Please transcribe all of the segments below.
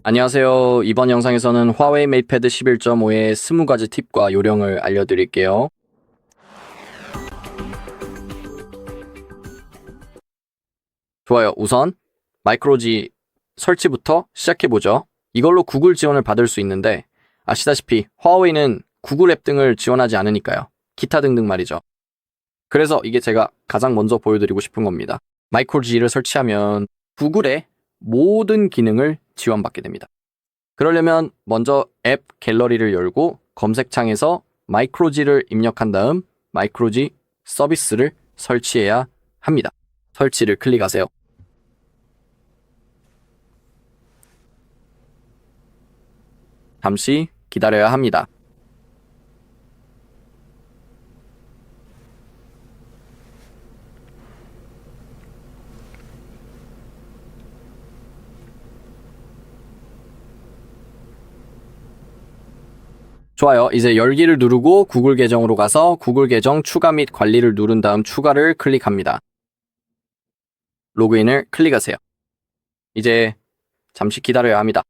안녕하세요. 이번 영상에서는 화웨이 메이트패드 11.5의 20가지 팁과 요령을 알려드릴게요. 좋아요. 우선 마이크로지 설치부터 시작해보죠. 이걸로 구글 지원을 받을 수 있는데 아시다시피 화웨이는 구글 앱 등을 지원하지 않으니까요. 기타 등등 말이죠. 그래서 이게 제가 가장 먼저 보여드리고 싶은 겁니다. 마이크로지를 설치하면 구글의 모든 기능을 지원받게 됩니다. 그러려면 먼저 앱 갤러리를 열고 검색창에서 마이크로지를 입력한 다음 마이크로지 서비스를 설치해야 합니다. 설치를 클릭하세요. 잠시 기다려야 합니다. 좋아요. 이제 열기를 누르고 구글 계정으로 가서 구글 계정 추가 및 관리를 누른 다음 추가를 클릭합니다. 로그인을 클릭하세요. 이제 잠시 기다려야 합니다.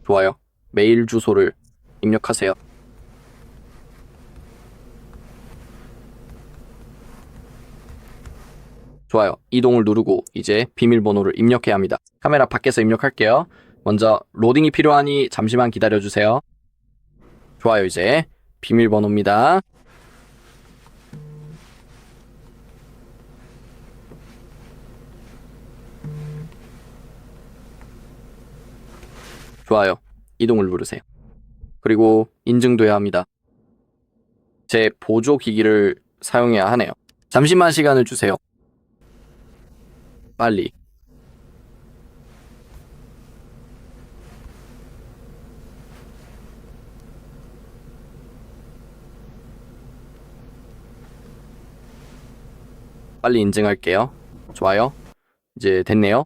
좋아요. 메일 주소를 입력하세요. 좋아요. 이동을 누르고 이제 비밀번호를 입력해야 합니다. 카메라 밖에서 입력할게요. 먼저 로딩이 필요하니 잠시만 기다려주세요. 좋아요. 이제 비밀번호입니다. 좋아요. 이동을 누르세요. 그리고 인증돼야 합니다. 제 보조기기를 사용해야 하네요. 잠시만 시간을 주세요. 빨리. 빨리 인증할게요. 좋아요. 이제 됐네요.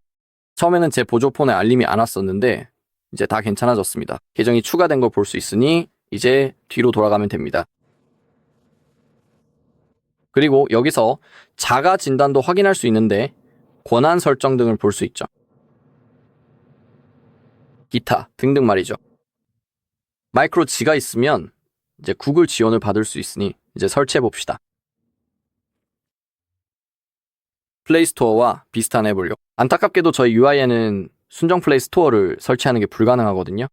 처음에는 제 보조폰에 알림이 안 왔었는데 이제 다 괜찮아졌습니다. 계정이 추가된 걸 볼 수 있으니 이제 뒤로 돌아가면 됩니다. 그리고 여기서 자가 진단도 확인할 수 있는데 권한 설정 등을 볼 수 있죠. 기타 등등 말이죠. 마이크로 G가 있으면 이제 구글 지원을 받을 수 있으니 이제 설치해 봅시다. 플레이스토어와 비슷한 앱을요. 안타깝게도 저희 UI에는 순정 플레이스토어를 설치하는 게 불가능하거든요.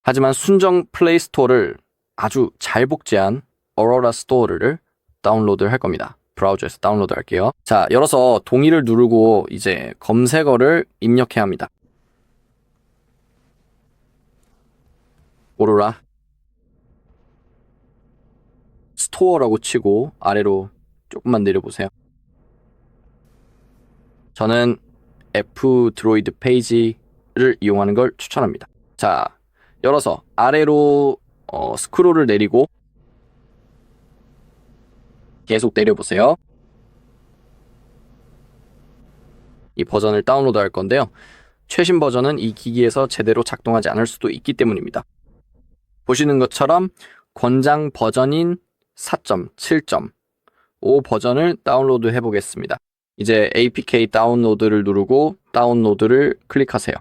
하지만 순정 플레이스토어를 아주 잘 복제한 어로라 스토어를 다운로드 할 겁니다. 브라우저에서 다운로드 할게요. 자, 열어서 동의를 누르고 이제 검색어를 입력해야 합니다. 오로라 스토어라고 치고 아래로 조금만 내려보세요. 저는 F 드로이드 페이지를 이용하는 걸 추천합니다. 자, 열어서 아래로 스크롤을 내리고 계속 내려보세요. 이 버전을 다운로드 할 건데요. 최신 버전은 이 기기에서 제대로 작동하지 않을 수도 있기 때문입니다. 보시는 것처럼 권장 버전인 4.7.5 버전을 다운로드 해보겠습니다. 이제 APK 다운로드를 누르고 다운로드를 클릭하세요.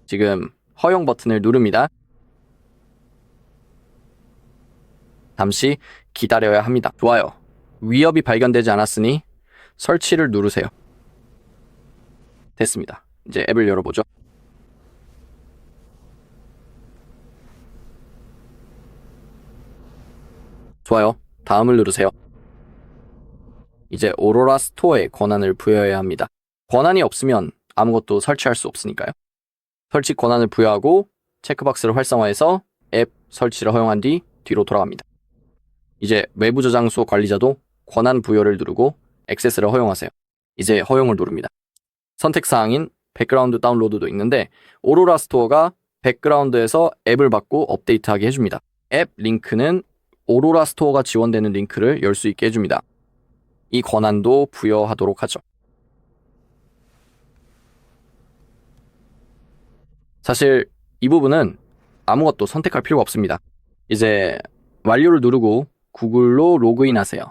지금 허용 버튼을 누릅니다. 잠시 기다려야 합니다. 좋아요. 위협이 발견되지 않았으니 설치를 누르세요. 됐습니다. 이제 앱을 열어보죠. 좋아요. 다음을 누르세요. 이제 오로라 스토어에 권한을 부여해야 합니다. 권한이 없으면 아무것도 설치할 수 없으니까요. 설치 권한을 부여하고 체크박스를 활성화해서 앱 설치를 허용한 뒤 뒤로 돌아갑니다. 이제 외부 저장소 관리자도 권한 부여를 누르고 액세스를 허용하세요. 이제 허용을 누릅니다. 선택사항인 백그라운드 다운로드도 있는데 오로라 스토어가 백그라운드에서 앱을 받고 업데이트하게 해줍니다. 앱 링크는 오로라 스토어가 지원되는 링크를 열 수 있게 해줍니다. 이 권한도 부여하도록 하죠. 사실 이 부분은 아무것도 선택할 필요가 없습니다. 이제 완료를 누르고 구글로 로그인하세요.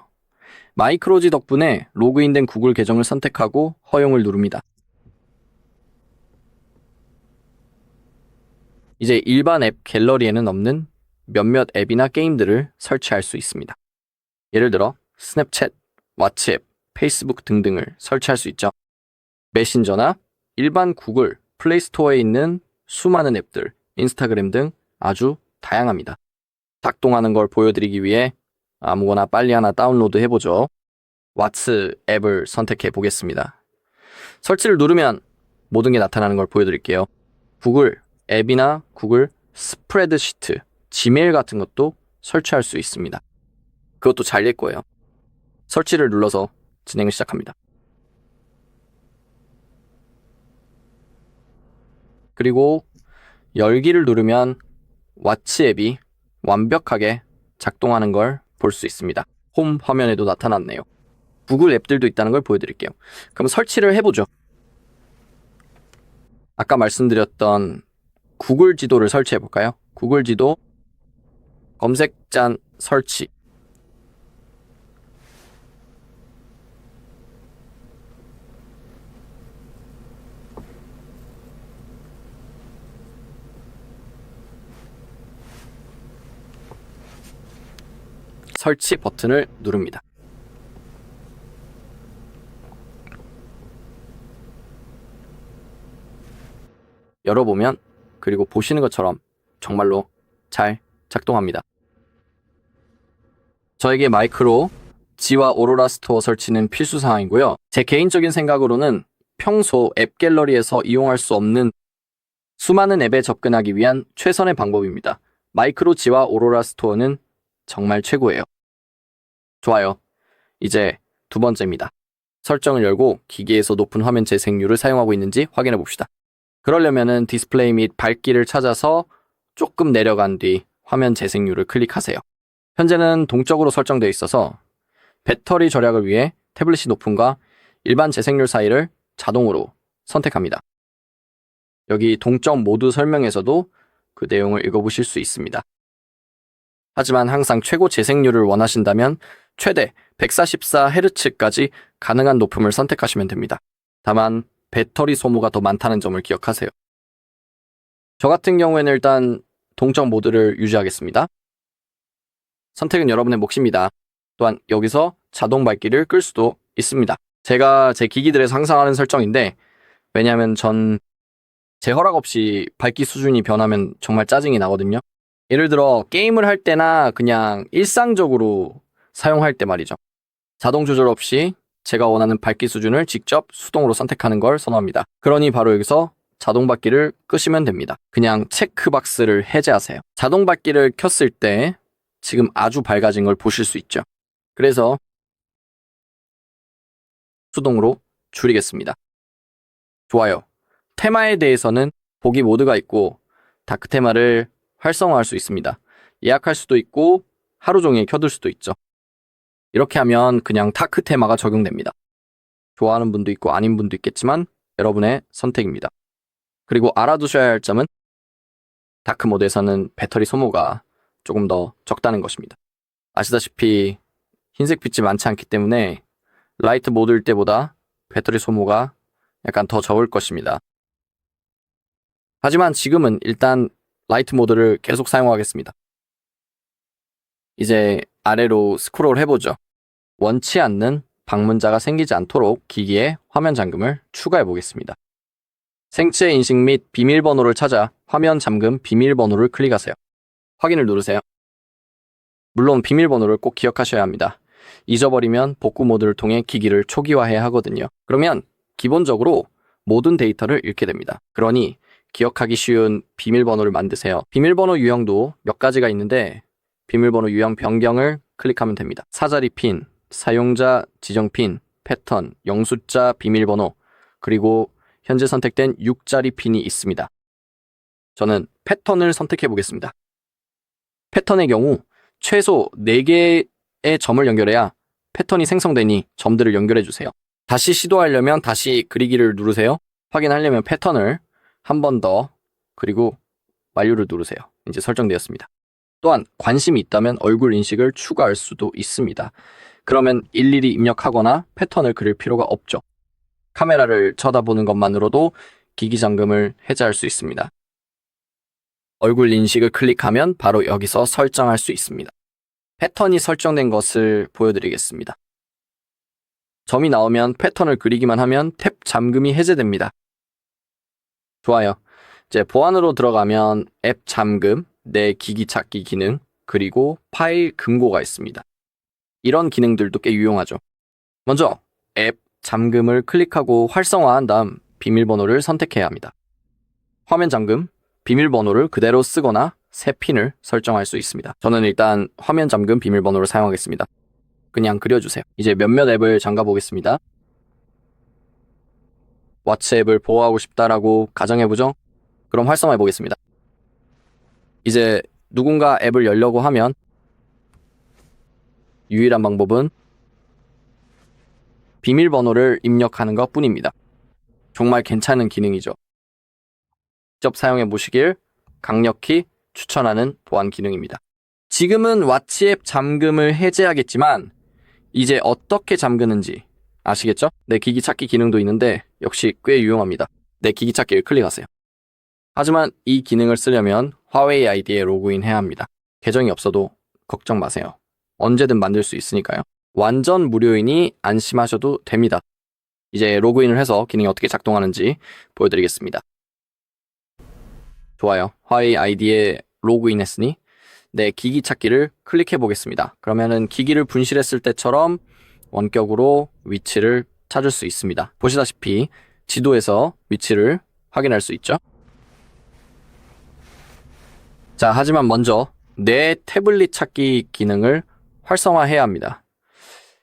마이크로지 덕분에 로그인된 구글 계정을 선택하고 허용을 누릅니다. 이제 일반 앱 갤러리에는 없는 몇몇 앱이나 게임들을 설치할 수 있습니다. 예를 들어 스냅챗, 왓츠앱, 페이스북 등등을 설치할 수 있죠. 메신저나 일반 구글 플레이스토어에 있는 수많은 앱들, 인스타그램 등 아주 다양합니다. 작동하는 걸 보여드리기 위해 아무거나 빨리 하나 다운로드 해보죠. 왓츠 앱을 선택해 보겠습니다. 설치를 누르면 모든 게 나타나는 걸 보여드릴게요. 구글 앱이나 구글 스프레드시트, 지메일 같은 것도 설치할 수 있습니다. 그것도 잘 될 거예요. 설치를 눌러서 진행을 시작합니다. 그리고 열기를 누르면 왓츠 앱이 완벽하게 작동하는 걸 볼 수 있습니다. 홈 화면에도 나타났네요. 구글 앱들도 있다는 걸 보여드릴게요. 그럼 설치를 해보죠. 아까 말씀드렸던 구글 지도를 설치해볼까요? 구글 지도 검색잔 설치. 설치 버튼을 누릅니다. 열어보면 그리고 보시는 것처럼 정말로 잘 작동합니다. 저에게 마이크로 지와 오로라 스토어 설치는 필수 사항이고요. 제 개인적인 생각으로는 평소 앱 갤러리에서 이용할 수 없는 수많은 앱에 접근하기 위한 최선의 방법입니다. 마이크로 지와 오로라 스토어는 정말 최고예요. 좋아요. 이제 두 번째입니다. 설정을 열고 기기에서 높은 화면 재생률을 사용하고 있는지 확인해 봅시다. 그러려면은 디스플레이 및 밝기를 찾아서 조금 내려간 뒤 화면 재생률을 클릭하세요. 현재는 동적으로 설정되어 있어서 배터리 절약을 위해 태블릿이 높음과 일반 재생률 사이를 자동으로 선택합니다. 여기 동적 모드 설명에서도 그 내용을 읽어보실 수 있습니다. 하지만 항상 최고 재생률을 원하신다면 최대 144Hz까지 가능한 높음을 선택하시면 됩니다. 다만 배터리 소모가 더 많다는 점을 기억하세요. 저 같은 경우에는 일단 동적 모드를 유지하겠습니다. 선택은 여러분의 몫입니다. 또한 여기서 자동 밝기를 끌 수도 있습니다. 제가 제 기기들에서 항상 하는 설정인데, 왜냐하면 제 허락 없이 밝기 수준이 변하면 정말 짜증이 나거든요. 예를 들어 게임을 할 때나 그냥 일상적으로 사용할 때 말이죠. 자동 조절 없이 제가 원하는 밝기 수준을 직접 수동으로 선택하는 걸 선호합니다. 그러니 바로 여기서 자동 밝기를 끄시면 됩니다. 그냥 체크박스를 해제하세요. 자동 밝기를 켰을 때 지금 아주 밝아진 걸 보실 수 있죠. 그래서 수동으로 줄이겠습니다. 좋아요. 테마에 대해서는 보기 모드가 있고 다크 테마를 활성화할 수 있습니다. 예약할 수도 있고 하루 종일 켜둘 수도 있죠. 이렇게 하면 그냥 다크 테마가 적용됩니다. 좋아하는 분도 있고 아닌 분도 있겠지만 여러분의 선택입니다. 그리고 알아두셔야 할 점은 다크 모드에서는 배터리 소모가 조금 더 적다는 것입니다. 아시다시피 흰색 빛이 많지 않기 때문에 라이트 모드일 때보다 배터리 소모가 약간 더 적을 것입니다. 하지만 지금은 일단 라이트 모드를 계속 사용하겠습니다. 이제 아래로 스크롤 해보죠. 원치 않는 방문자가 생기지 않도록 기기에 화면 잠금을 추가해 보겠습니다. 생체 인식 및 비밀번호를 찾아 화면 잠금 비밀번호를 클릭하세요. 확인을 누르세요. 물론 비밀번호를 꼭 기억하셔야 합니다. 잊어버리면 복구 모드를 통해 기기를 초기화해야 하거든요. 그러면 기본적으로 모든 데이터를 잃게 됩니다. 그러니 기억하기 쉬운 비밀번호를 만드세요. 비밀번호 유형도 몇 가지가 있는데 비밀번호 유형 변경을 클릭하면 됩니다. 4자리 핀, 사용자 지정 핀, 패턴, 영숫자 비밀번호, 그리고 현재 선택된 6자리 핀이 있습니다. 저는 패턴을 선택해 보겠습니다. 패턴의 경우 최소 4개의 점을 연결해야 패턴이 생성되니 점들을 연결해 주세요. 다시 시도하려면 다시 그리기를 누르세요. 확인하려면 패턴을 한 번 더 그리고 완료를 누르세요. 이제 설정되었습니다. 또한 관심이 있다면 얼굴 인식을 추가할 수도 있습니다. 그러면 일일이 입력하거나 패턴을 그릴 필요가 없죠. 카메라를 쳐다보는 것만으로도 기기 잠금을 해제할 수 있습니다. 얼굴 인식을 클릭하면 바로 여기서 설정할 수 있습니다. 패턴이 설정된 것을 보여드리겠습니다. 점이 나오면 패턴을 그리기만 하면 탭 잠금이 해제됩니다. 좋아요. 이제 보안으로 들어가면 앱 잠금, 내 기기 찾기 기능, 그리고 파일 금고가 있습니다. 이런 기능들도 꽤 유용하죠. 먼저 앱 잠금을 클릭하고 활성화한 다음 비밀번호를 선택해야 합니다. 화면 잠금, 비밀번호를 그대로 쓰거나 새 핀을 설정할 수 있습니다. 저는 일단 화면 잠금 비밀번호를 사용하겠습니다. 그냥 그려주세요. 이제 몇몇 앱을 잠가 보겠습니다. 왓츠 앱을 보호하고 싶다라고 가정해보죠. 그럼 활성화해 보겠습니다. 이제 누군가 앱을 열려고 하면 유일한 방법은 비밀번호를 입력하는 것 뿐입니다. 정말 괜찮은 기능이죠. 직접 사용해 보시길 강력히 추천하는 보안 기능입니다. 지금은 왓츠 앱 잠금을 해제하겠지만 이제 어떻게 잠그는지 아시겠죠? 내 기기 찾기 기능도 있는데 역시 꽤 유용합니다. 내 기기 찾기를 클릭하세요. 하지만 이 기능을 쓰려면 화웨이 아이디에 로그인해야 합니다. 계정이 없어도 걱정 마세요. 언제든 만들 수 있으니까요. 완전 무료이니 안심하셔도 됩니다. 이제 로그인을 해서 기능이 어떻게 작동하는지 보여드리겠습니다. 좋아요. 화웨이 아이디에 로그인했으니 내 기기 찾기를 클릭해 보겠습니다. 그러면은 기기를 분실했을 때처럼 원격으로 위치를 찾을 수 있습니다. 보시다시피 지도에서 위치를 확인할 수 있죠. 자, 하지만 먼저 내 태블릿 찾기 기능을 활성화해야 합니다.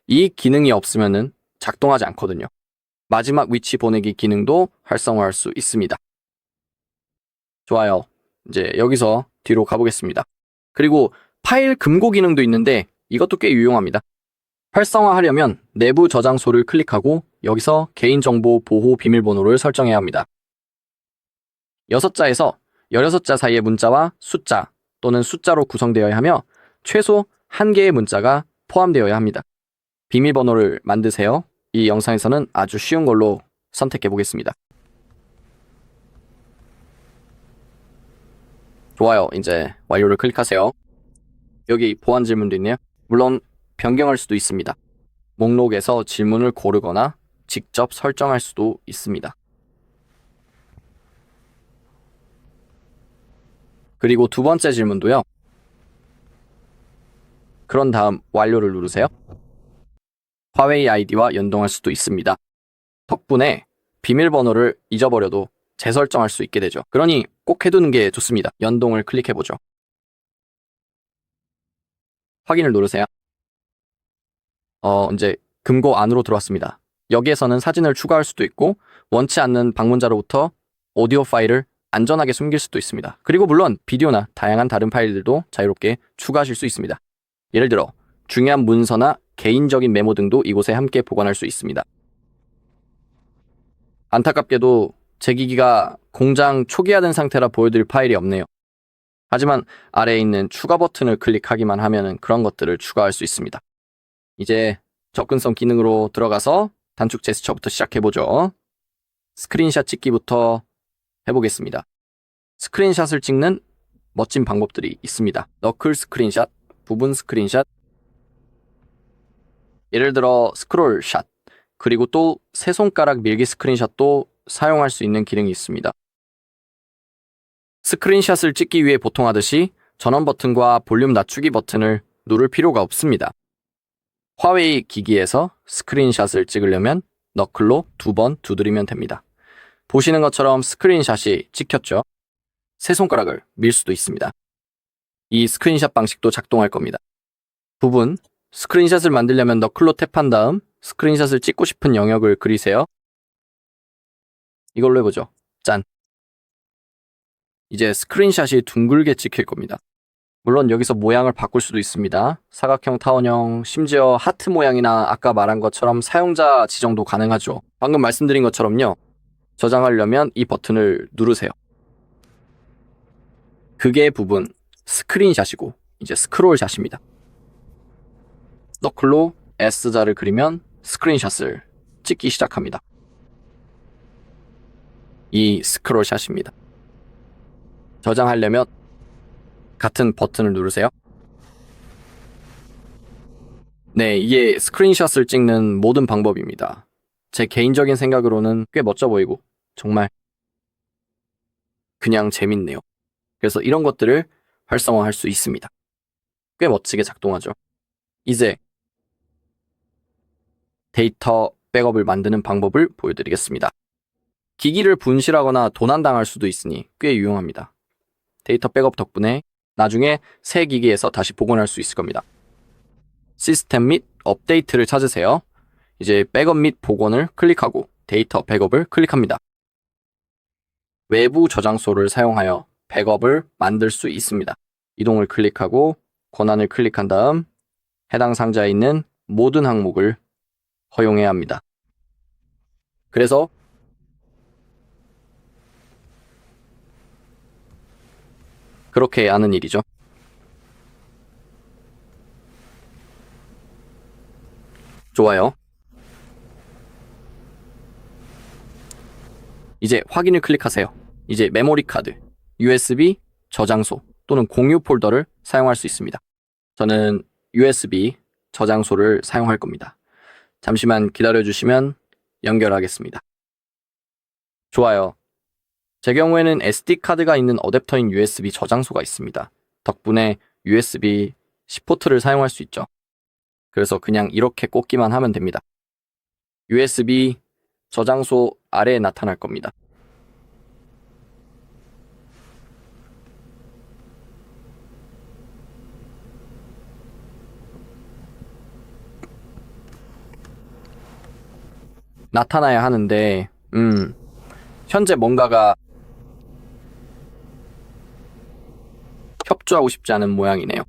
이 기능이 없으면은 작동하지 않거든요. 마지막 위치 보내기 기능도 활성화할 수 있습니다. 좋아요. 이제 여기서 뒤로 가보겠습니다. 그리고 파일 금고 기능도 있는데 이것도 꽤 유용합니다. 활성화하려면 내부 저장소를 클릭하고 여기서 개인정보 보호 비밀번호를 설정해야 합니다. 6자에서 16자 사이의 문자와 숫자 또는 숫자로 구성되어야 하며 최소 1개의 문자가 포함되어야 합니다. 비밀번호를 만드세요. 이 영상에서는 아주 쉬운 걸로 선택해 보겠습니다. 좋아요. 이제 완료를 클릭하세요. 여기 보안 질문도 있네요. 물론 변경할 수도 있습니다. 목록에서 질문을 고르거나 직접 설정할 수도 있습니다. 그리고 두 번째 질문도요. 그런 다음 완료를 누르세요. 화웨이 아이디와 연동할 수도 있습니다. 덕분에 비밀번호를 잊어버려도 재설정할 수 있게 되죠. 그러니 꼭 해두는 게 좋습니다. 연동을 클릭해보죠. 확인을 누르세요. 이제 금고 안으로 들어왔습니다. 여기에서는 사진을 추가할 수도 있고 원치 않는 방문자로부터 오디오 파일을 안전하게 숨길 수도 있습니다. 그리고 물론 비디오나 다양한 다른 파일들도 자유롭게 추가하실 수 있습니다. 예를 들어 중요한 문서나 개인적인 메모 등도 이곳에 함께 보관할 수 있습니다. 안타깝게도 제 기기가 공장 초기화된 상태라 보여드릴 파일이 없네요. 하지만 아래에 있는 추가 버튼을 클릭하기만 하면 그런 것들을 추가할 수 있습니다. 이제 접근성 기능으로 들어가서 단축 제스처부터 시작해보죠. 스크린샷 찍기부터 해보겠습니다. 스크린샷을 찍는 멋진 방법들이 있습니다. 너클 스크린샷, 부분 스크린샷, 예를 들어 스크롤 샷, 그리고 또 세 손가락 밀기 스크린샷도 사용할 수 있는 기능이 있습니다. 스크린샷을 찍기 위해 보통 하듯이 전원 버튼과 볼륨 낮추기 버튼을 누를 필요가 없습니다. 화웨이 기기에서 스크린샷을 찍으려면 너클로 2번 두드리면 됩니다. 보시는 것처럼 스크린샷이 찍혔죠? 세 손가락을 밀 수도 있습니다. 이 스크린샷 방식도 작동할 겁니다. 부분, 스크린샷을 만들려면 너클로 탭한 다음 스크린샷을 찍고 싶은 영역을 그리세요. 이걸로 해보죠. 짠! 이제 스크린샷이 둥글게 찍힐 겁니다. 물론 여기서 모양을 바꿀 수도 있습니다. 사각형, 타원형, 심지어 하트 모양이나 아까 말한 것처럼 사용자 지정도 가능하죠. 방금 말씀드린 것처럼요. 저장하려면 이 버튼을 누르세요. 그게 부분 스크린샷이고 이제 스크롤샷입니다. 너클로 S자를 그리면 스크린샷을 찍기 시작합니다. 이 스크롤샷입니다. 저장하려면 같은 버튼을 누르세요. 네, 이게 스크린샷을 찍는 모든 방법입니다. 제 개인적인 생각으로는 꽤 멋져 보이고 정말 그냥 재밌네요. 그래서 이런 것들을 활성화할 수 있습니다. 꽤 멋지게 작동하죠. 이제 데이터 백업을 만드는 방법을 보여드리겠습니다. 기기를 분실하거나 도난당할 수도 있으니 꽤 유용합니다. 데이터 백업 덕분에 나중에 새 기기에서 다시 복원할 수 있을 겁니다. 시스템 및 업데이트를 찾으세요. 이제 백업 및 복원을 클릭하고 데이터 백업을 클릭합니다. 외부 저장소를 사용하여 백업을 만들 수 있습니다. 이동을 클릭하고 권한을 클릭한 다음 해당 상자에 있는 모든 항목을 허용해야 합니다. 그래서 그렇게 하는 일이죠. 좋아요. 이제 확인을 클릭하세요. 이제 메모리 카드, USB 저장소 또는 공유 폴더를 사용할 수 있습니다. 저는 USB 저장소를 사용할 겁니다. 잠시만 기다려주시면 연결하겠습니다. 좋아요. 제 경우에는 SD카드가 있는 어댑터인 USB 저장소가 있습니다. 덕분에 USB C 포트를 사용할 수 있죠. 그래서 그냥 이렇게 꽂기만 하면 됩니다. USB 저장소 아래에 나타날 겁니다. 나타나야 하는데 현재 뭔가가 협조하고 싶지 않은 모양이네요.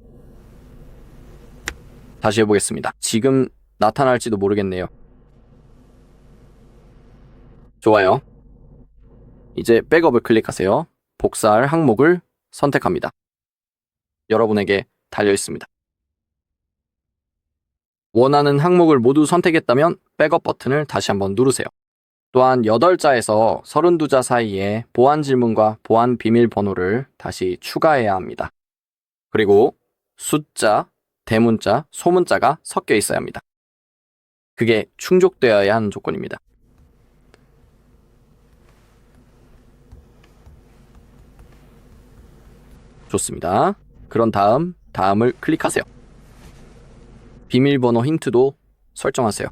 다시 해보겠습니다. 지금 나타날지도 모르겠네요. 좋아요. 이제 백업을 클릭하세요. 복사할 항목을 선택합니다. 여러분에게 달려 있습니다. 원하는 항목을 모두 선택했다면 백업 버튼을 다시 한번 누르세요. 또한 8자에서 32자 사이에 보안 질문과 보안 비밀번호를 다시 추가해야 합니다. 그리고 숫자, 대문자, 소문자가 섞여 있어야 합니다. 그게 충족되어야 하는 조건입니다. 좋습니다. 그런 다음 다음을 클릭하세요. 비밀번호 힌트도 설정하세요.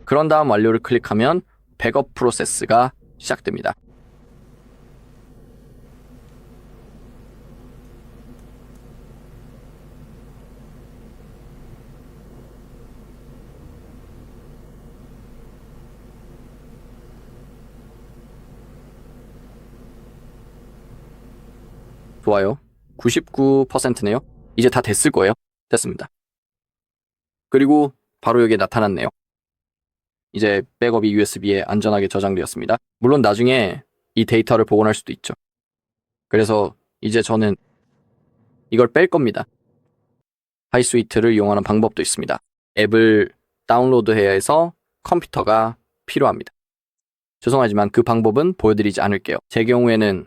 그런 다음 완료를 클릭하면 백업 프로세스가 시작됩니다. 좋아요. 99%네요. 이제 다 됐을 거예요. 됐습니다. 그리고 바로 여기에 나타났네요. 이제 백업이 USB에 안전하게 저장되었습니다. 물론 나중에 이 데이터를 복원할 수도 있죠. 그래서 이제 저는 이걸 뺄 겁니다. 하이스위트를 이용하는 방법도 있습니다. 앱을 다운로드해야 해서 컴퓨터가 필요합니다. 죄송하지만 그 방법은 보여드리지 않을게요. 제 경우에는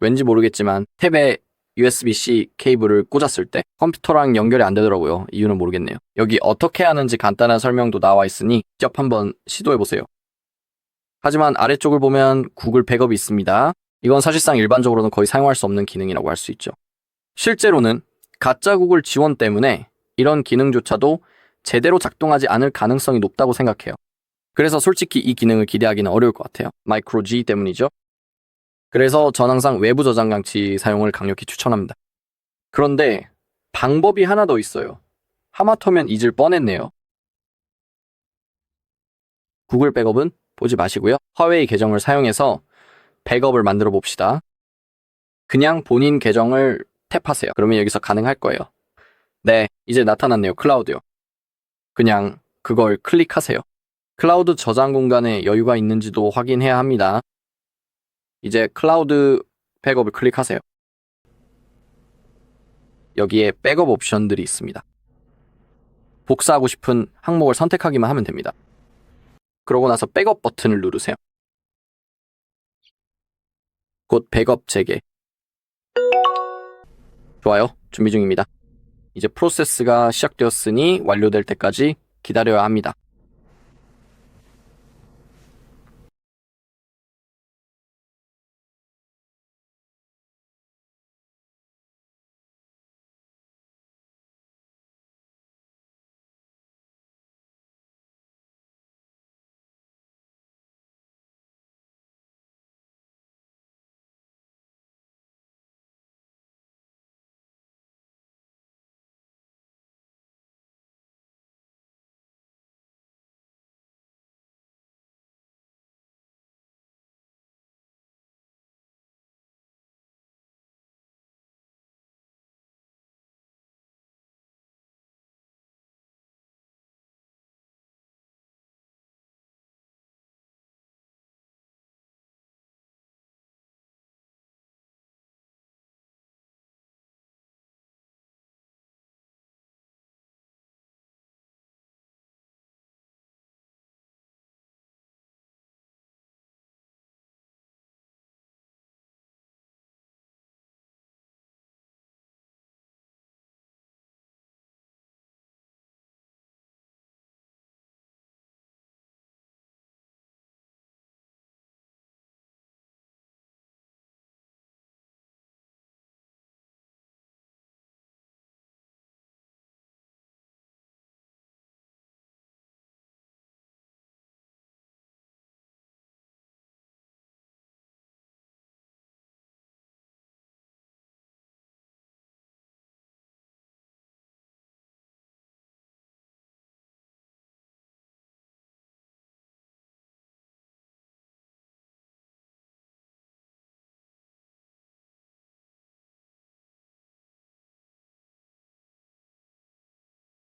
왠지 모르겠지만 탭에 USB-C 케이블을 꽂았을 때 컴퓨터랑 연결이 안 되더라고요. 이유는 모르겠네요. 여기 어떻게 하는지 간단한 설명도 나와 있으니 직접 한번 시도해보세요. 하지만 아래쪽을 보면 구글 백업이 있습니다. 이건 사실상 일반적으로는 거의 사용할 수 없는 기능이라고 할 수 있죠. 실제로는 가짜 구글 지원 때문에 이런 기능조차도 제대로 작동하지 않을 가능성이 높다고 생각해요. 그래서 솔직히 이 기능을 기대하기는 어려울 것 같아요. 마이크로 G 때문이죠. 그래서 전 항상 외부 저장 장치 사용을 강력히 추천합니다. 그런데 방법이 하나 더 있어요. 하마터면 잊을 뻔했네요. 구글 백업은 보지 마시고요. 화웨이 계정을 사용해서 백업을 만들어 봅시다. 그냥 본인 계정을 탭하세요. 그러면 여기서 가능할 거예요. 네, 이제 나타났네요. 클라우드요. 그냥 그걸 클릭하세요. 클라우드 저장 공간에 여유가 있는지도 확인해야 합니다. 이제 클라우드 백업을 클릭하세요. 여기에 백업 옵션들이 있습니다. 복사하고 싶은 항목을 선택하기만 하면 됩니다. 그러고 나서 백업 버튼을 누르세요. 곧 백업 재개. 좋아요. 준비 중입니다. 이제 프로세스가 시작되었으니 완료될 때까지 기다려야 합니다.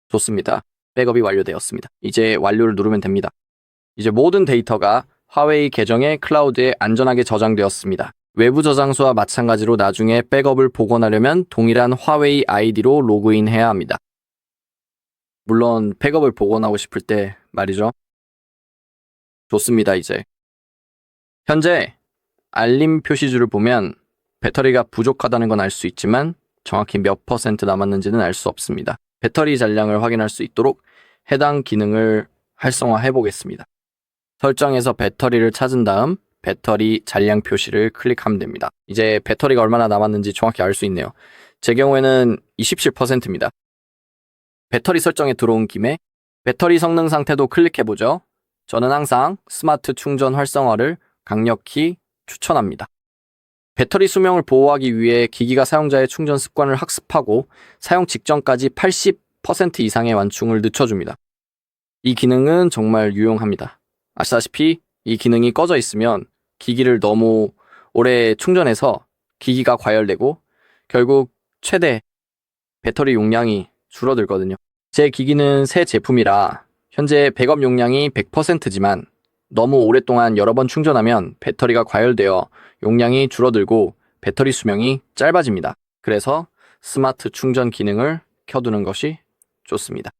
좋습니다. 백업이 완료되었습니다. 이제 완료를 누르면 됩니다. 이제 모든 데이터가 화웨이 계정의 클라우드에 안전하게 저장되었습니다. 외부 저장소와 마찬가지로 나중에 백업을 복원하려면 동일한 화웨이 아이디로 로그인해야 합니다. 물론 백업을 복원하고 싶을 때 말이죠. 좋습니다. 이제 현재 알림 표시줄을 보면 배터리가 부족하다는 건 알 수 있지만 정확히 몇 퍼센트 남았는지는 알 수 없습니다. 배터리 잔량을 확인할 수 있도록 해당 기능을 활성화해 보겠습니다. 설정에서 배터리를 찾은 다음 배터리 잔량 표시를 클릭하면 됩니다. 이제 배터리가 얼마나 남았는지 정확히 알 수 있네요. 제 경우에는 27%입니다. 배터리 설정에 들어온 김에 배터리 성능 상태도 클릭해보죠. 저는 항상 스마트 충전 활성화를 강력히 추천합니다. 배터리 수명을 보호하기 위해 기기가 사용자의 충전 습관을 학습하고 사용 직전까지 80% 이상의 완충을 늦춰줍니다. 이 기능은 정말 유용합니다. 아시다시피 이 기능이 꺼져 있으면 기기를 너무 오래 충전해서 기기가 과열되고 결국 최대 배터리 용량이 줄어들거든요. 제 기기는 새 제품이라 현재 백업 용량이 100%지만 너무 오랫동안 여러 번 충전하면 배터리가 과열되어 용량이 줄어들고 배터리 수명이 짧아집니다. 그래서 스마트 충전 기능을 켜두는 것이 좋습니다.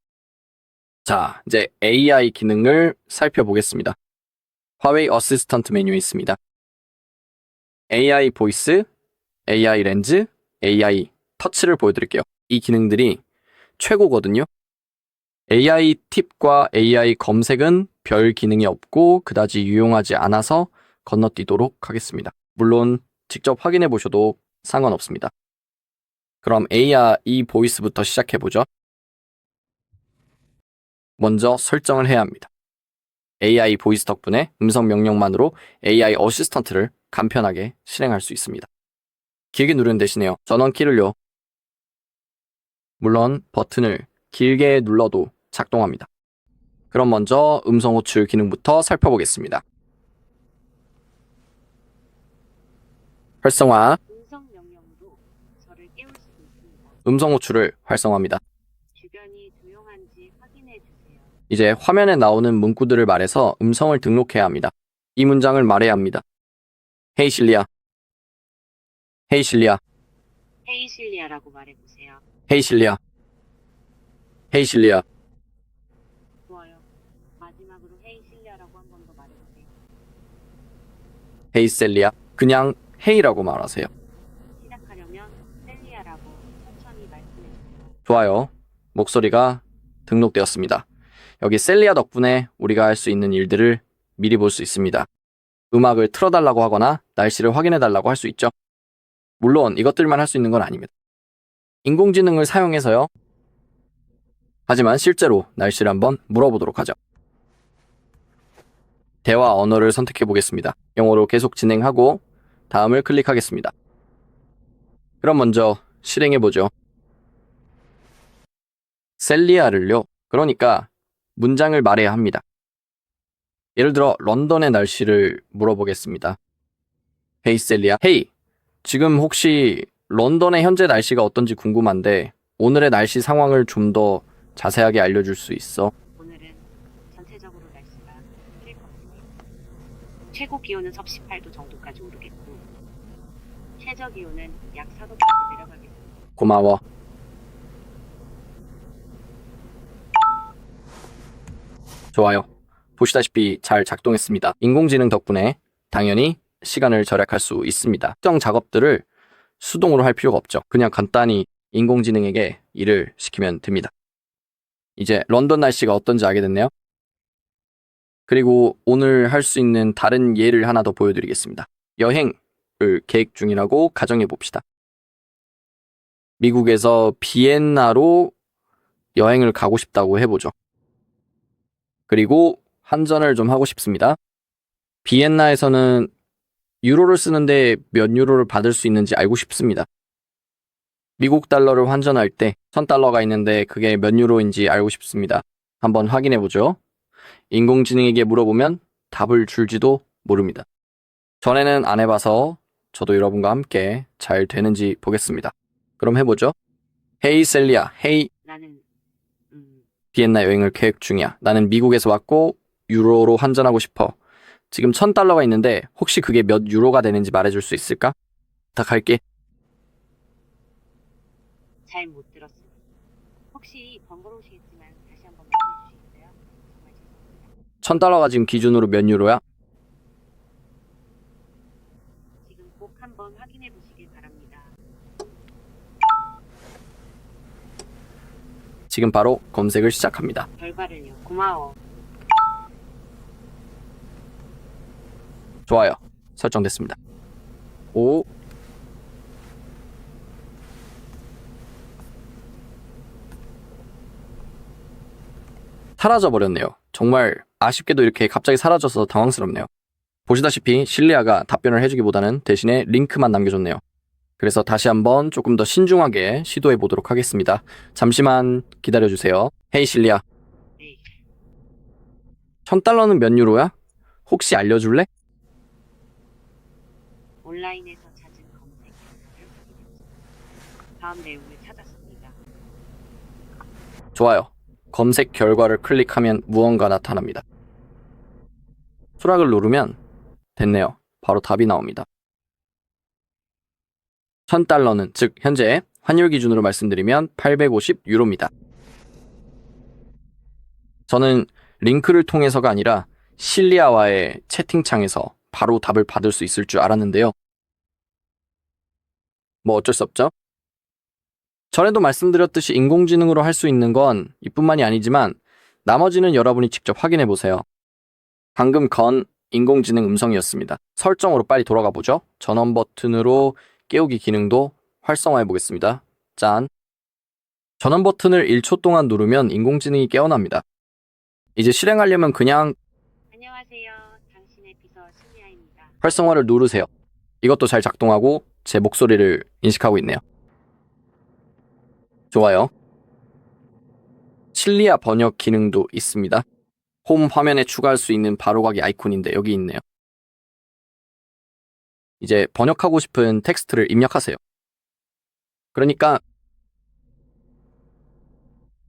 자, 이제 AI 기능을 살펴보겠습니다. 화웨이 어시스턴트 메뉴에 있습니다. AI 보이스, AI 렌즈, AI 터치를 보여드릴게요. 이 기능들이 최고거든요. AI 팁과 AI 검색은 별 기능이 없고 그다지 유용하지 않아서 건너뛰도록 하겠습니다. 물론 직접 확인해 보셔도 상관없습니다. 그럼 AI 보이스부터 시작해 보죠. 먼저 설정을 해야 합니다. AI 보이스 덕분에 음성 명령만으로 AI 어시스턴트를 간편하게 실행할 수 있습니다. 길게 누르는 대신에요. 전원키를요. 물론 버튼을 길게 눌러도 작동합니다. 그럼 먼저 음성 호출 기능부터 살펴보겠습니다. 활성화. 음성 명령으로 저를 깨울 수도 있습니다. 음성 호출을 활성화합니다. 주변이 조용한지 확인해 주세요. 이제 화면에 나오는 문구들을 말해서 음성을 등록해야 합니다. 이 문장을 말해야 합니다. 헤이 실리아. 헤이 실리아. 헤이 실리아라고 말해보세요. 헤이 실리아. 헤이 실리아. 좋아요. 마지막으로 헤이 실리아라고 한 번 더 말해보세요. 헤이 셀리아. 그냥 헤이라고 말하세요. 시작하려면 셀리아라고 좋아요. 목소리가 등록되었습니다. 여기 셀리아 덕분에 우리가 할 수 있는 일들을 미리 볼 수 있습니다. 음악을 틀어달라고 하거나 날씨를 확인해달라고 할 수 있죠. 물론 이것들만 할 수 있는 건 아닙니다. 인공지능을 사용해서요. 하지만 실제로 날씨를 한번 물어보도록 하죠. 대화 언어를 선택해 보겠습니다. 영어로 계속 진행하고 다음을 클릭하겠습니다. 그럼 먼저 실행해 보죠. 셀리아를요. 그러니까 문장을 말해야 합니다. 예를 들어 런던의 날씨를 물어보겠습니다. 헤이 셀리아. 헤이, 지금 혹시 런던의 현재 날씨가 어떤지 궁금한데 오늘의 날씨 상황을 좀 더 자세하게 알려줄 수 있어? 오늘은 전체적으로 날씨가 흐릴 것 같습니다. 최고 기온은 섭 18도 정도까지 오르겠고 최저 기온은 약 4도까지 내려가겠습니다. 고마워. 좋아요. 보시다시피 잘 작동했습니다. 인공지능 덕분에 당연히 시간을 절약할 수 있습니다. 특정 작업들을 수동으로 할 필요가 없죠. 그냥 간단히 인공지능에게 일을 시키면 됩니다. 이제 런던 날씨가 어떤지 알게 됐네요. 그리고 오늘 할 수 있는 다른 예를 하나 더 보여드리겠습니다. 여행을 계획 중이라고 가정해 봅시다. 미국에서 비엔나로 여행을 가고 싶다고 해보죠. 그리고 환전을 좀 하고 싶습니다. 비엔나에서는 유로를 쓰는데 몇 유로를 받을 수 있는지 알고 싶습니다. 미국 달러를 환전할 때 1000달러가 있는데 그게 몇 유로인지 알고 싶습니다. 한번 확인해 보죠. 인공지능에게 물어보면 답을 줄지도 모릅니다. 전에는 안 해봐서 저도 여러분과 함께 잘 되는지 보겠습니다. 그럼 해보죠. 헤이 셀리아, 헤이 나는 비엔나 여행을 계획 중이야. 나는 미국에서 왔고 유로로 환전하고 싶어. 지금 1000달러가 있는데 혹시 그게 몇 유로가 되는지 말해줄 수 있을까? 부탁할게. 잘 못 들었습니다. 혹시 번거로우시겠지만 다시 한번 말씀해 주시겠어요? 정말 죄송합니다. 1000달러가 지금 기준으로 몇 유로야? 지금 꼭 한번 확인해 보시길 바랍니다. 지금 바로 검색을 시작합니다. 결과를요. 고마워. 좋아요. 설정됐습니다. 오. 사라져 버렸네요. 정말 아쉽게도 이렇게 갑자기 사라져서 당황스럽네요. 보시다시피 실리아가 답변을 해주기보다는 대신에 링크만 남겨줬네요. 그래서 다시 한번 조금 더 신중하게 시도해 보도록 하겠습니다. 잠시만 기다려주세요. 헤이 실리아, 네. 1000달러는 몇 유로야? 혹시 알려줄래? 온라인에서 찾은 검색 결과를 확인했습니다. 다음 내용을 찾았습니다. 좋아요. 검색 결과를 클릭하면 무언가 나타납니다. 수락을 누르면 됐네요. 바로 답이 나옵니다. 1000달러는 즉 현재 환율 기준으로 말씀드리면 850유로입니다. 저는 링크를 통해서가 아니라 실리아와의 채팅창에서 바로 답을 받을 수 있을 줄 알았는데요. 뭐 어쩔 수 없죠. 전에도 말씀드렸듯이 인공지능으로 할 수 있는 건 이뿐만이 아니지만 나머지는 여러분이 직접 확인해 보세요. 방금 건 인공지능 음성이었습니다. 설정으로 빨리 돌아가 보죠. 전원 버튼으로 깨우기 기능도 활성화해 보겠습니다. 짠. 전원 버튼을 1초 동안 누르면 인공지능이 깨어납니다. 이제 실행하려면 그냥 안녕하세요. 당신의 비서 실리아입니다. 활성화를 누르세요. 이것도 잘 작동하고 제 목소리를 인식하고 있네요. 좋아요. 실리아 번역 기능도 있습니다. 홈 화면에 추가할 수 있는 바로가기 아이콘인데 여기 있네요. 이제 번역하고 싶은 텍스트를 입력하세요. 그러니까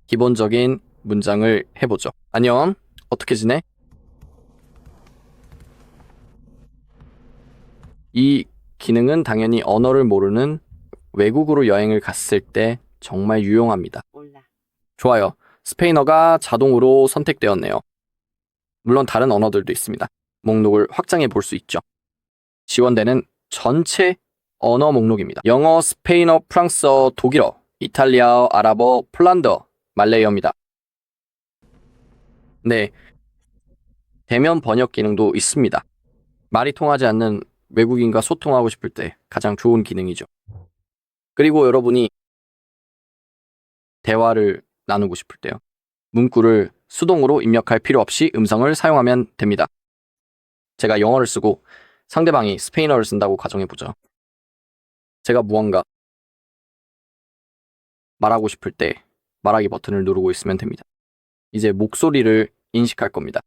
기본적인 문장을 해보죠. 안녕, 어떻게 지내? 이 기능은 당연히 언어를 모르는 외국으로 여행을 갔을 때 정말 유용합니다. 몰라. 좋아요. 스페인어가 자동으로 선택되었네요. 물론 다른 언어들도 있습니다. 목록을 확장해 볼 수 있죠. 지원되는 전체 언어 목록입니다. 영어, 스페인어, 프랑스어, 독일어 이탈리아어, 아랍어, 폴란드어, 말레이어입니다. 네, 대면 번역 기능도 있습니다. 말이 통하지 않는 외국인과 소통하고 싶을 때 가장 좋은 기능이죠. 그리고 여러분이 대화를 나누고 싶을 때요. 문구를 수동으로 입력할 필요 없이 음성을 사용하면 됩니다. 제가 영어를 쓰고 상대방이 스페인어를 쓴다고 가정해보죠. 제가 무언가 말하고 싶을 때 말하기 버튼을 누르고 있으면 됩니다. 이제 목소리를 인식할 겁니다.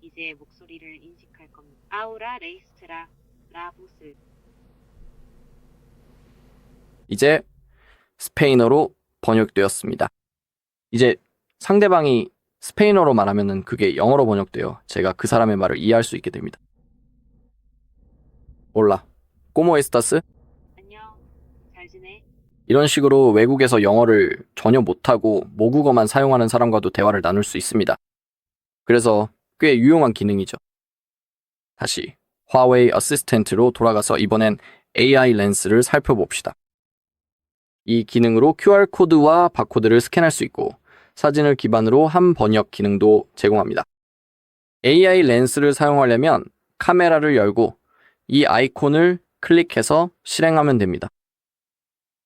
이제 목소리를 인식할 겁니다. 아우라 레이스트라 라부스. 이제 스페인어로 번역되었습니다. 이제 상대방이 스페인어로 말하면은 그게 영어로 번역되어 제가 그 사람의 말을 이해할 수 있게 됩니다. 올라, 꼬모 에스타스? 안녕. 잘 지내? 이런 식으로 외국에서 영어를 전혀 못하고 모국어만 사용하는 사람과도 대화를 나눌 수 있습니다. 그래서 꽤 유용한 기능이죠. 다시 화웨이 어시스턴트로 돌아가서 이번엔 AI 렌스를 살펴봅시다. 이 기능으로 QR코드와 바코드를 스캔할 수 있고 사진을 기반으로 한 번역 기능도 제공합니다. AI 렌스를 사용하려면 카메라를 열고 이 아이콘을 클릭해서 실행하면 됩니다.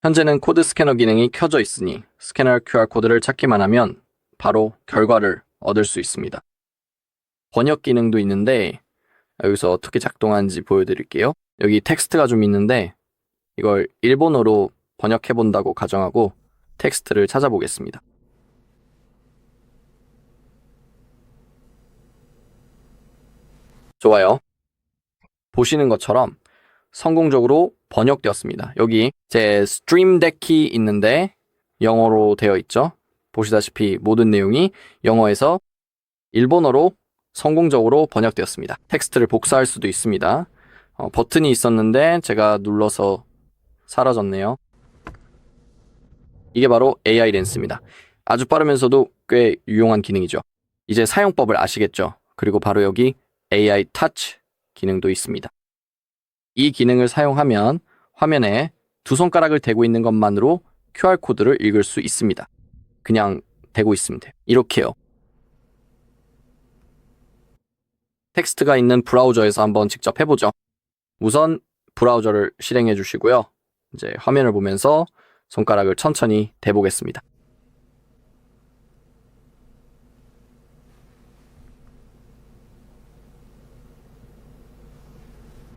현재는 코드 스캐너 기능이 켜져 있으니 스캐너 QR코드를 찾기만 하면 바로 결과를 얻을 수 있습니다. 번역 기능도 있는데 여기서 어떻게 작동하는지 보여드릴게요. 여기 텍스트가 좀 있는데 이걸 일본어로 번역해 본다고 가정하고 텍스트를 찾아보겠습니다. 좋아요. 보시는 것처럼 성공적으로 번역되었습니다. 여기 제 스트림덱이 있는데 영어로 되어 있죠. 보시다시피 모든 내용이 영어에서 일본어로 성공적으로 번역되었습니다. 텍스트를 복사할 수도 있습니다. 버튼이 있었는데 제가 눌러서 사라졌네요. 이게 바로 AI 렌스입니다. 아주 빠르면서도 꽤 유용한 기능이죠. 이제 사용법을 아시겠죠? 그리고 바로 여기 AI 터치 기능도 있습니다. 이 기능을 사용하면 화면에 두 손가락을 대고 있는 것만으로 QR코드를 읽을 수 있습니다. 그냥 대고 있으면 돼요. 이렇게요. 텍스트가 있는 브라우저에서 한번 직접 해보죠. 우선 브라우저를 실행해 주시고요. 이제 화면을 보면서 손가락을 천천히 대보겠습니다.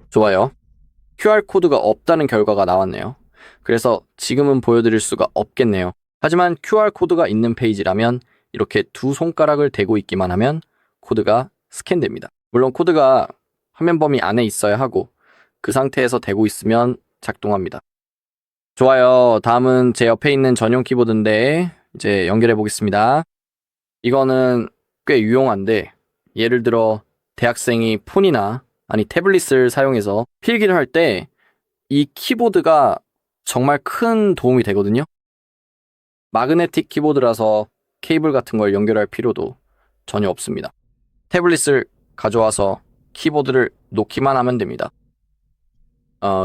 좋아요. QR코드가 없다는 결과가 나왔네요. 그래서 지금은 보여드릴 수가 없겠네요. 하지만 QR코드가 있는 페이지라면 이렇게 두 손가락을 대고 있기만 하면 코드가 스캔됩니다. 물론 코드가 화면 범위 안에 있어야 하고 그 상태에서 대고 있으면 작동합니다. 좋아요. 다음은 제 옆에 있는 전용 키보드인데 이제 연결해 보겠습니다. 이거는 꽤 유용한데 예를 들어 대학생이 폰이나 아니 태블릿을 사용해서 필기를 할 때 이 키보드가 정말 큰 도움이 되거든요. 마그네틱 키보드라서 케이블 같은 걸 연결할 필요도 전혀 없습니다. 태블릿을 가져와서 키보드를 놓기만 하면 됩니다.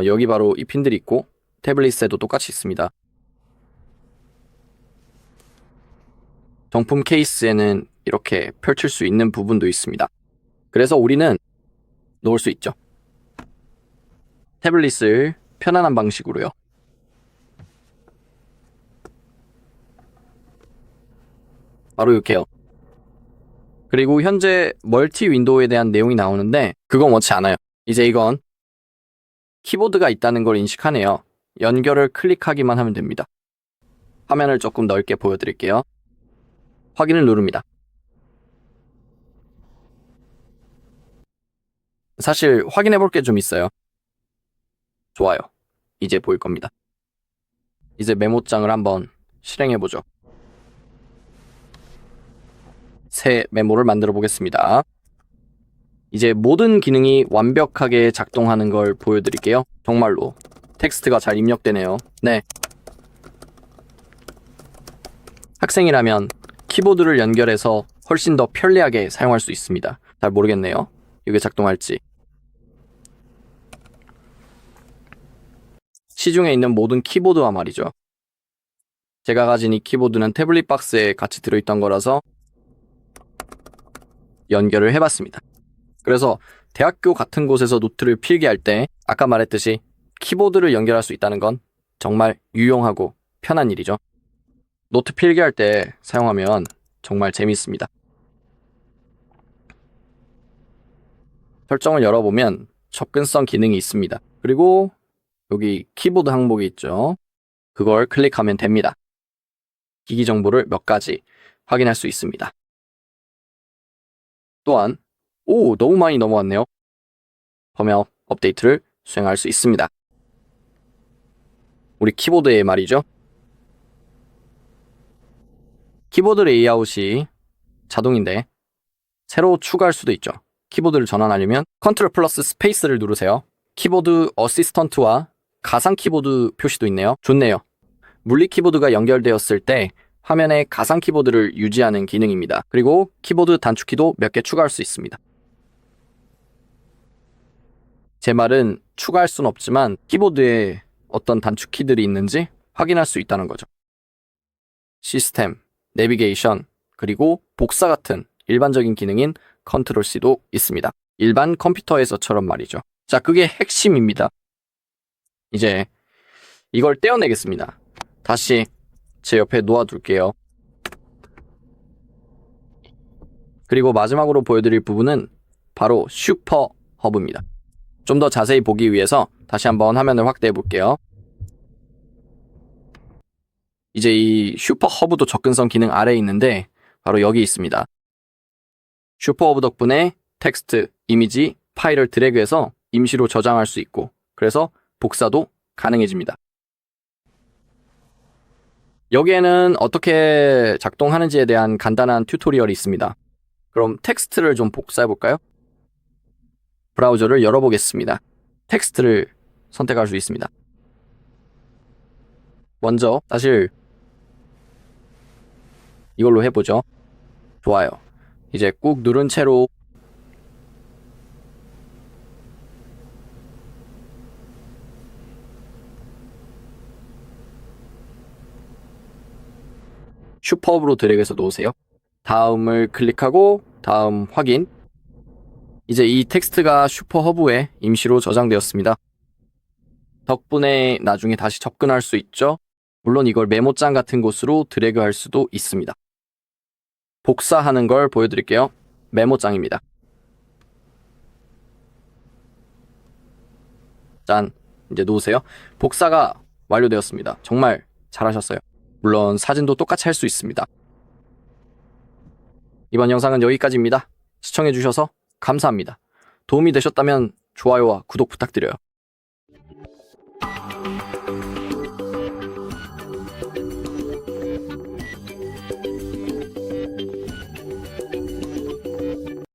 여기 바로 이 핀들이 있고 태블릿에도 똑같이 있습니다. 정품 케이스에는 이렇게 펼칠 수 있는 부분도 있습니다. 그래서 우리는 놓을 수 있죠. 태블릿을 편안한 방식으로요. 바로 이렇게요. 그리고 현재 멀티 윈도우에 대한 내용이 나오는데 그건 원치 않아요. 이제 이건 키보드가 있다는 걸 인식하네요. 연결을 클릭하기만 하면 됩니다. 화면을 조금 넓게 보여드릴게요. 확인을 누릅니다. 사실 확인해 볼 게 좀 있어요. 좋아요. 이제 보일 겁니다. 이제 메모장을 한번 실행해 보죠. 새 메모를 만들어 보겠습니다. 이제 모든 기능이 완벽하게 작동하는 걸 보여드릴게요. 정말로 텍스트가 잘 입력되네요. 네. 학생이라면 키보드를 연결해서 훨씬 더 편리하게 사용할 수 있습니다. 잘 모르겠네요. 이게 작동할지. 시중에 있는 모든 키보드와 말이죠. 제가 가진 이 키보드는 태블릿 박스에 같이 들어있던 거라서 연결을 해봤습니다. 그래서 대학교 같은 곳에서 노트를 필기할 때 아까 말했듯이 키보드를 연결할 수 있다는 건 정말 유용하고 편한 일이죠. 노트 필기할 때 사용하면 정말 재밌습니다. 설정을 열어보면 접근성 기능이 있습니다. 그리고 여기 키보드 항목이 있죠. 그걸 클릭하면 됩니다. 기기 정보를 몇 가지 확인할 수 있습니다. 또한 너무 많이 넘어왔네요. 펌웨어 업데이트를 수행할 수 있습니다. 우리 키보드에 말이죠. 키보드 레이아웃이 자동인데 새로 추가할 수도 있죠. 키보드를 전환하려면 컨트롤 플러스 스페이스를 누르세요. 키보드 어시스턴트와 가상 키보드 표시도 있네요. 좋네요. 물리 키보드가 연결되었을 때 화면에 가상 키보드를 유지하는 기능입니다. 그리고 키보드 단축키도 몇 개 추가할 수 있습니다. 제 말은 추가할 수는 없지만 키보드에 어떤 단축키들이 있는지 확인할 수 있다는 거죠. 시스템, 내비게이션, 그리고 복사 같은 일반적인 기능인 컨트롤 C도 있습니다. 일반 컴퓨터에서처럼 말이죠. 자, 그게 핵심입니다. 이제 이걸 떼어내겠습니다. 다시 제 옆에 놓아둘게요. 그리고 마지막으로 보여드릴 부분은 바로 슈퍼 허브입니다. 좀 더 자세히 보기 위해서 다시 한번 화면을 확대해 볼게요. 이제 이 슈퍼 허브도 접근성 기능 아래에 있는데 바로 여기 있습니다. 슈퍼 허브 덕분에 텍스트, 이미지, 파일을 드래그해서 임시로 저장할 수 있고 그래서 복사도 가능해집니다. 여기에는 어떻게 작동하는지에 대한 간단한 튜토리얼이 있습니다. 그럼 텍스트를 좀 복사해 볼까요? 브라우저를 열어보겠습니다. 텍스트를 선택할 수 있습니다. 먼저 사실 이걸로 해보죠. 좋아요. 이제 꾹 누른 채로 슈퍼업으로 드래그해서 놓으세요. 다음을 클릭하고 다음 확인. 이제 이 텍스트가 슈퍼허브에 임시로 저장되었습니다. 덕분에 나중에 다시 접근할 수 있죠. 물론 이걸 메모장 같은 곳으로 드래그할 수도 있습니다. 복사하는 걸 보여드릴게요. 메모장입니다. 짠, 이제 놓으세요. 복사가 완료되었습니다. 정말 잘하셨어요. 물론 사진도 똑같이 할 수 있습니다. 이번 영상은 여기까지입니다. 시청해주셔서 감사합니다. 도움이 되셨다면 좋아요와 구독 부탁드려요.